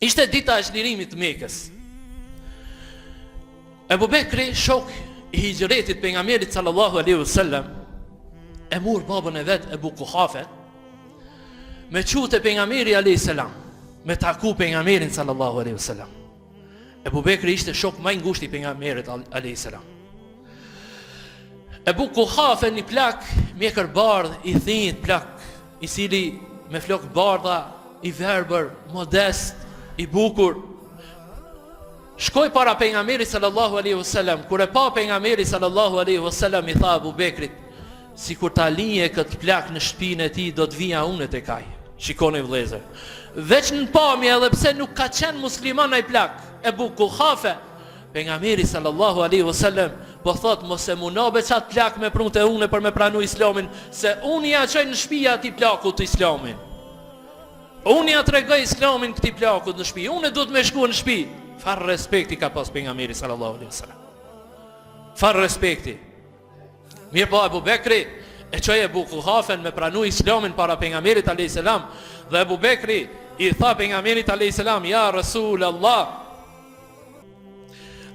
Ishte dita e çlirimit të Mekës. Ebu Bekri, shok i hijretit pejgamberit sallallahu alaihi wasallam, e mur babën e vet Ebu Kuhafe me çute pejgamberi alaihi salam, me taku pejgamberin sallallahu alaihi wasallam. Ebu Bekri ishte shok më i ngushtë i pejgamberit alaihi salam. Ebu Kuhafe një plak mjekër bardh, i thinjt plak, i cili me flok bardha, i verbër, modest, i bukur, shkoj para pejgamberit sallallahu alaihi wasallam. Kur e pa pejgamberi sallallahu alaihi wasallam, i tha Abu Bekrit, sikur ta linje këtë plak në shtëpinë e tij, do të vija unë tek ai. Shikoni vëllezër, veç në pamje, edhe pse nuk ka qenë musliman ai plak, Ebu Kuhafe, pejgamberi sallallahu alaihi wasallam po thot, mos e munobe çat plak me prunte unë për me pranu islamin, se unë ja çoj në shtëpi atij plakut të islamin. Unë ja tregoj islamin këtij plakut në shtëpi. Unë duhet me shkuar në shtëpi. Farë respekti ka pas pejgamberi sallallahu alaihi wasallam. Farë respekti. Mirë po Abu Bekri e çoi Ebu Kuhafen me pranu islamin para pejgamberit alaihi salam, dhe Abu Bekri i tha pejgamberit alaihi salam, ja Rasul Allah,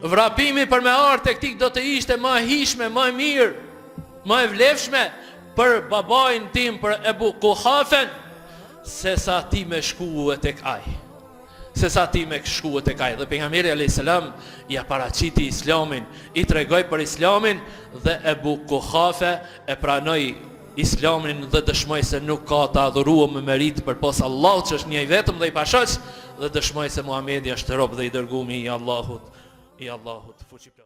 vrapimi për me ardhur tek ti do të ishte më e hishme, më e mirë, më e vlefshme për babain tim, për Ebu Kuhafen, se sa ti me shkuë tek ai. Se sa ti me shkuë tek ai. Dhe pejgamberi alayhis salam ja paraqiti islamin, i tregoi për islamin, dhe Ebu Kuhafe e pranoi islamin dhe dëshmoi se nuk ka të adhuruar me merit përpos Allahut, që është një i vetëm dhe i pashoq, dhe dëshmoi se Muhamedi është rob dhe i dërguari i Allahut, fuqiplot.